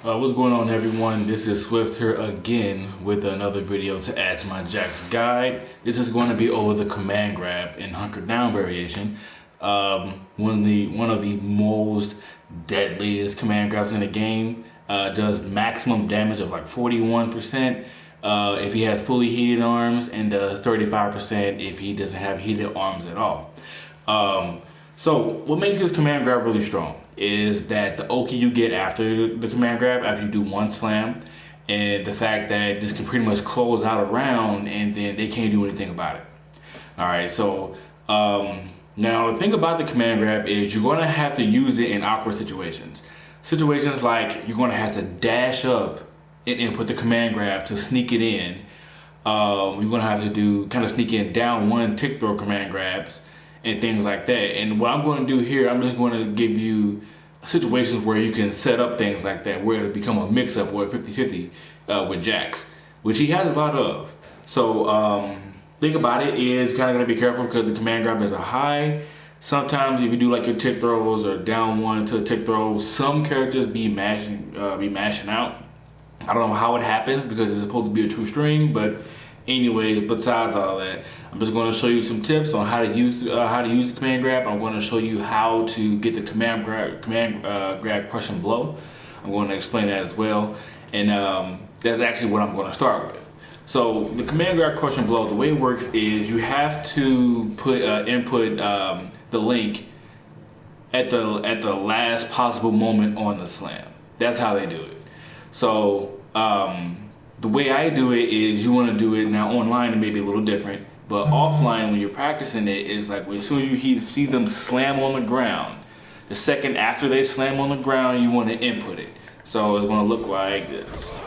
What's going on, everyone? This is Swift here again with another video to add to my Jack's guide. This is going to be over the command grab in hunker down variation. One of the most deadliest command grabs in the game. Does maximum damage of like 41% if he has fully heated arms, and does 35% if he doesn't have heated arms at all. So what makes this command grab really strong is that the Oki you get after the command grab, after you do one slam, and the fact that this can pretty much close out a round and then they can't do anything about it. All right, so now the thing about the command grab is you're gonna have to use it in awkward situations. Situations like you're gonna have to dash up and input the command grab to sneak it in. You're gonna have to do kind of sneak in down one tick throw command grabs and things like that. And what I'm going to do here, I'm just going to give you situations where you can set up things like that, where it'll become a mix-up or a 50-50 with Jax, which he has a lot of. So thing about it is kind of going to be careful because the command grab is a high. Sometimes if you do like your tick throws or down one to a tick throw, some characters be mashing out. I don't know how it happens because it's supposed to be a true string, but anyway, besides all that, I'm just going to show you some tips on how to use the command grab. I'm going to show you how to get the command grab crush and blow. I'm going to explain that as well, and that's actually what I'm going to start with. So the command grab crush and blow, the way it works is you have to put input the link at the last possible moment on the slam. That's how they do it. So the way I do it is you want to do it now online. It may be a little different, but offline when you're practicing it is like as soon as you see them slam on the ground, the second after they slam on the ground, you want to input it. So it's going to look like this.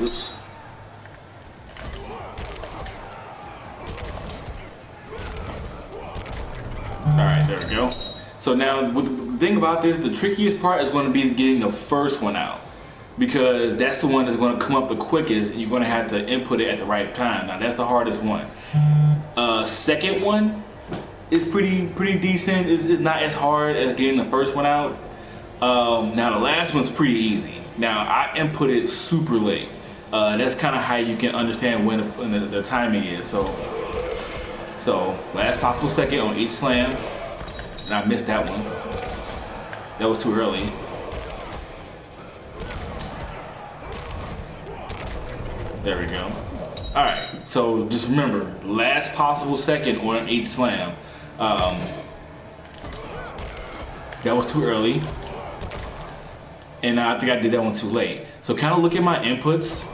Oops. All right, there we go. So now, the thing about this, the trickiest part is going to be getting the first one out, because that's the one that's going to come up the quickest, and you're going to have to input it at the right time. Now that's the hardest one. Second one is pretty decent. It's not as hard as getting the first one out. Now the last one's pretty easy. Now I input it super late. That's kind of how you can understand when the timing is. So last possible second on each slam. And I missed that one. That was too early. There we go. All right, so just remember, last possible second on each slam. That was too early. And I think I did that one too late. So kind of look at my inputs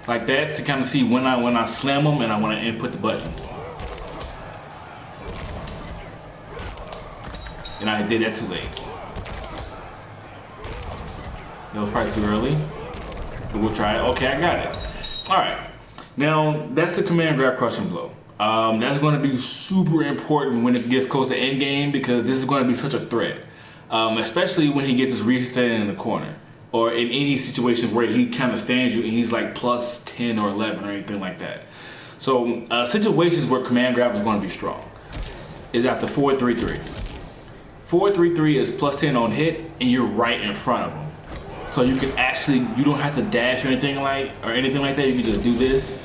like that to kind of see when I slam them and I want to input the button. And I did that too late. That was probably too early. But we'll try it. Okay, I got it. All right. Now, that's the command grab crush and blow. That's going to be super important when it gets close to end game, because this is going to be such a threat. Especially when he gets his reset in the corner, or in any situation where he kind of stands you and he's like plus 10 or 11 or anything like that. So situations where command grab is going to be strong is after 4-3-3. 4-3-3 is plus 10 on hit, and you're right in front of him. So you can actually, you don't have to dash or anything like that. You can just do this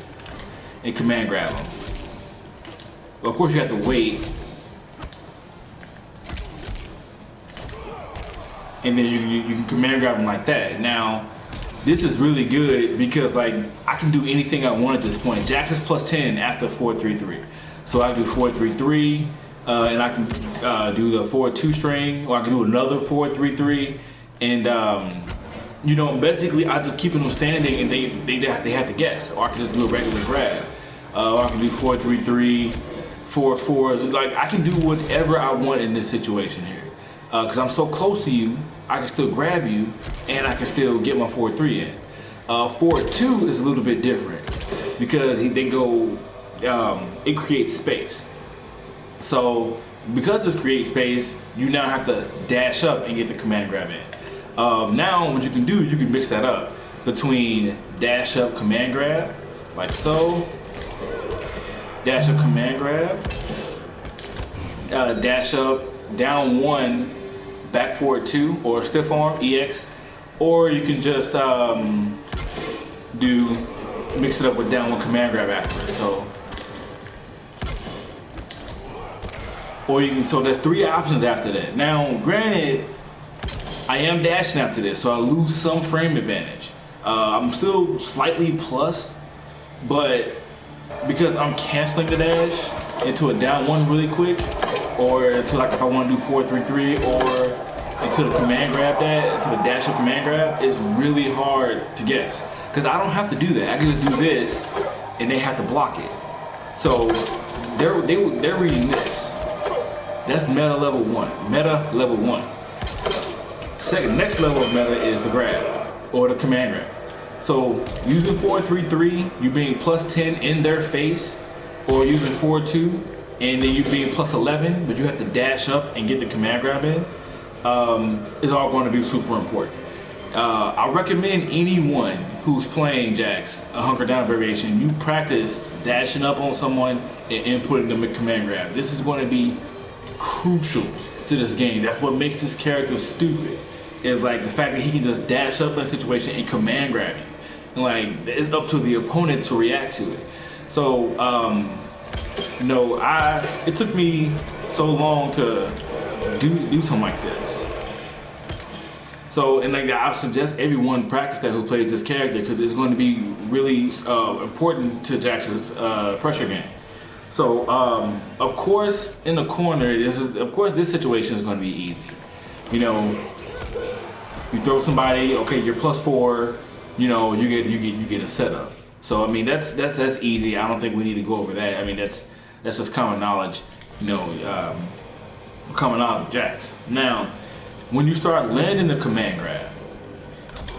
and command grab him. Of course, you have to wait, and then you can command grab him like that. Now, this is really good because like I can do anything I want at this point. Jax is plus 10 after 4-3-3, so I can do 4-3-3. And I can do the 4-2 string, or I can do another 4-3-3, and you know, basically I just keep them standing, and they have to guess, or I can just do a regular grab, or I can do 4-3-3, 4-4. Like I can do whatever I want in this situation here, because I'm so close to you. I can still grab you, and I can still get my 4-3 in. 4-2 is a little bit different because it creates space. So because this creates space, you now have to dash up and get the command grab in. Now what you can do, you can mix that up between dash up command grab, like so, dash up command grab, dash up, down 1, back forward 2, or stiff arm, EX, or you can just mix it up with down 1 command grab after it. So, so there's 3 options after that. Now, granted, I am dashing after this, so I lose some frame advantage. I'm still slightly plus, but because I'm canceling the dash into a down 1 really quick, or into like if I want to do 4-3-3, or into the command grab into the dash up command grab, it's really hard to guess. Because I don't have to do that. I can just do this, and they have to block it. So they're reading this. That's meta level 1. Meta level 1. Next level of meta is the grab, or the command grab. So using 4-3-3, you're being plus 10 in their face, or using 4-2, and then you're being plus 11, but you have to dash up and get the command grab in, is all going to be super important. I recommend anyone who's playing Jax, a hunker down variation, you practice dashing up on someone and inputting them in command grab. This is going to be crucial to this game. That's what makes this character stupid. Is like the fact that he can just dash up in a situation and command grab you. And like it's up to the opponent to react to it. So it took me so long to do something like this. So, and like I suggest everyone practice that who plays this character, because it's going to be really important to Jax's pressure game. So, of course, in the corner, this situation is going to be easy. You know, you throw somebody, okay, you're plus 4. You know, you get a setup. So I mean, that's easy. I don't think we need to go over that. I mean, that's just common knowledge. You know, common knowledge of Jax. Now, when you start landing the command grab,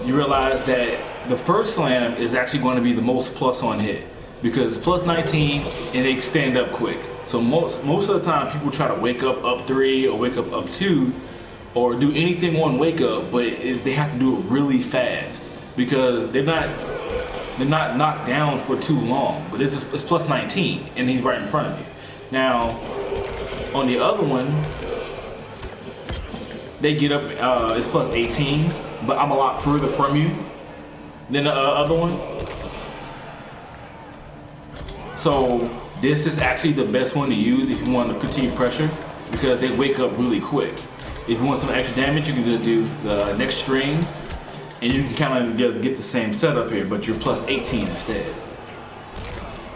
you realize that the first slam is actually going to be the most plus on hit, because it's plus 19 and they stand up quick. So most of the time people try to wake up 3 or wake up 2 or do anything on wake up, but they have to do it really fast because they're not knocked down for too long. But it's plus 19 and he's right in front of you. Now on the other one, they get up, it's plus 18, but I'm a lot further from you than the other one. So this is actually the best one to use if you want to continue pressure, because they wake up really quick. If you want some extra damage, you can just do the next string, and you can kind of just get the same setup here, but you're plus 18 instead.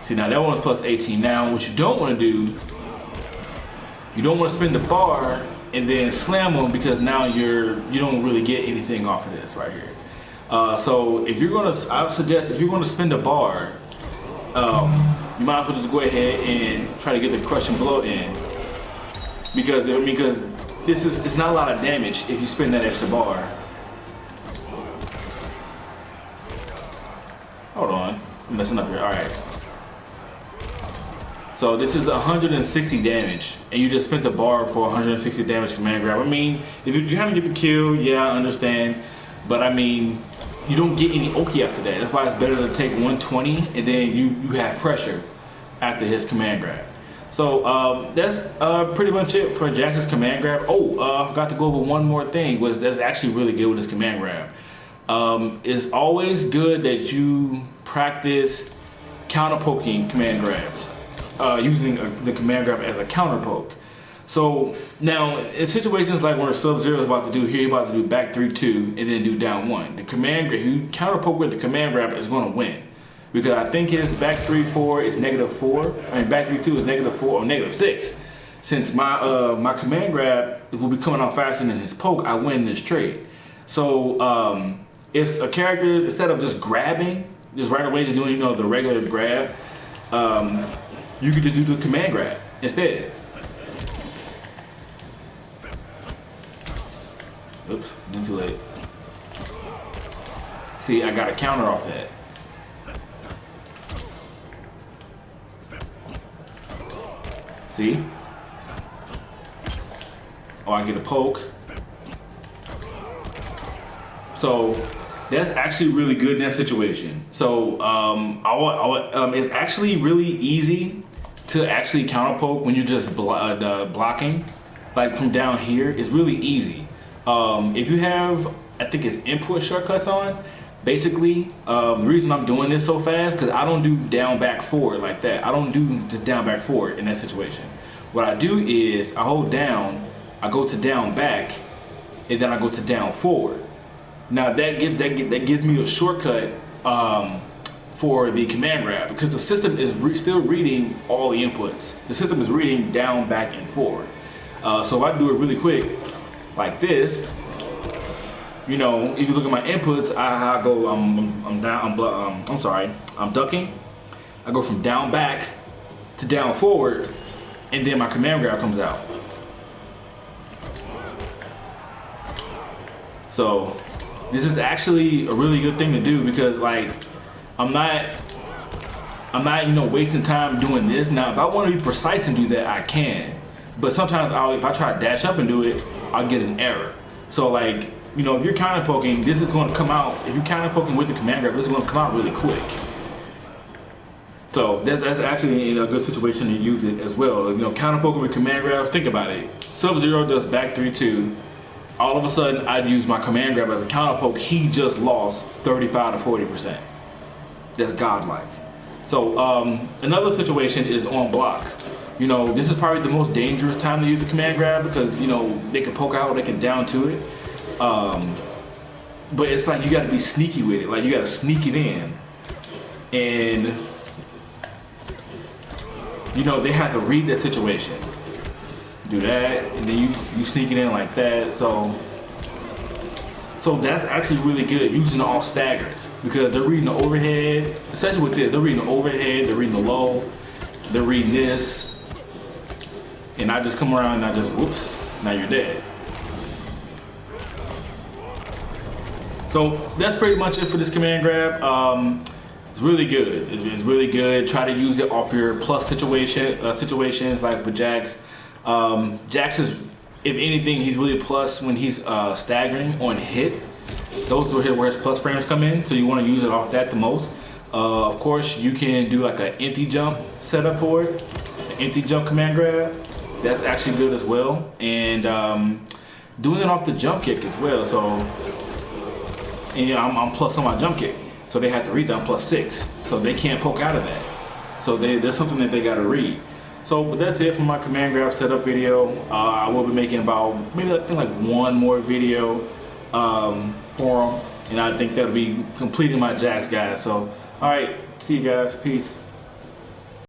See, now that one's plus 18. Now what you don't want to do, you don't want to spin the bar and then slam them, because now you don't really get anything off of this right here. So if you're gonna, I would suggest if you're gonna spin the bar, you might as well just go ahead and try to get the crushing blow in, because it's not a lot of damage if you spin that extra bar. Hold on, I'm messing up here. All right. So this is 160 damage, and you just spent the bar for 160 damage command grab. I mean, if you haven't get the kill, yeah, I understand, but I mean, you don't get any Oki after that. That's why it's better to take 120, and then you have pressure after his command grab. So that's pretty much it for Jax's command grab. Oh, I forgot to go over one more thing. That's actually really good with his command grab. It's always good that you practice counter poking command grabs. Using the command grab as a counter poke. So now in situations like where Sub-Zero is about to do here, he's about to do back 3-2 and then do down 1. The command grab, you counter poke with the command grab, is going to win, because I think his back 3-4 is -4. I mean, back 3-2 is -4 or -6. Since my command grab will be coming out faster than his poke, I win this trade. So if a character, instead of just grabbing, just right away to doing the regular grab, you get to do the command grab instead. Oops, getting too late. See, I got a counter off that. See? Oh, I get a poke. So that's actually really good in that situation. So it's actually really easy to actually counter poke when you're just blocking, like from down here, is really easy. If you have, I think it's input shortcuts on, basically, the reason I'm doing this so fast, because I don't do down back forward like that. I don't do just down back forward in that situation. What I do is I hold down, I go to down back, and then I go to down forward. Now that gives me a shortcut for the command grab, because the system is still reading all the inputs. The system is reading down, back, and forward. So if I do it really quick, like this, you know, if you look at my inputs, I go, I'm ducking. I go from down back to down forward, and then my command grab comes out. So this is actually a really good thing to do, because like I'm not you know, wasting time doing this. Now if I want to be precise and do that, I can, but sometimes if I try to dash up and do it, I'll get an error. So like, you know, if you're counter poking, this is going to come out. If you're counter poking with the command grab, this is going to come out really quick. So that's actually a good situation to use it as well. You know, counter poking with command grab. Think about it. Sub-Zero does back 3-2. All of a sudden, I'd use my command grab as a counter poke. He just lost 35 to 40%. That's godlike. So another situation is on block. You know, this is probably the most dangerous time to use the command grab, because you know they can poke out, they can down to it. But it's like you got to be sneaky with it. Like you got to sneak it in, and you know they have to read that situation. Do that, and then you sneak it in like that. So that's actually really good at using the off staggers, because they're reading the overhead, especially with this. They're reading the overhead, they're reading the low, they're reading this, and I just come around and I just, whoops, now you're dead. So that's pretty much it for this command grab. It's really good. It's really good. Try to use it off your plus situations like with Jax. Jax is, if anything, he's really plus when he's staggering on hit. Those are where his plus frames come in, so you want to use it off that the most. Of course, you can do like an empty jump setup for it, an empty jump command grab. That's actually good as well, and doing it off the jump kick as well. So, and, yeah, I'm plus on my jump kick, so they have to read down +6, so they can't poke out of that. So there's something that they got to read. So, but that's it for my command grab setup video. I will be making about maybe I think like one more video for them, and I think that'll be completing my Jax, guys. So, all right, see you guys, peace.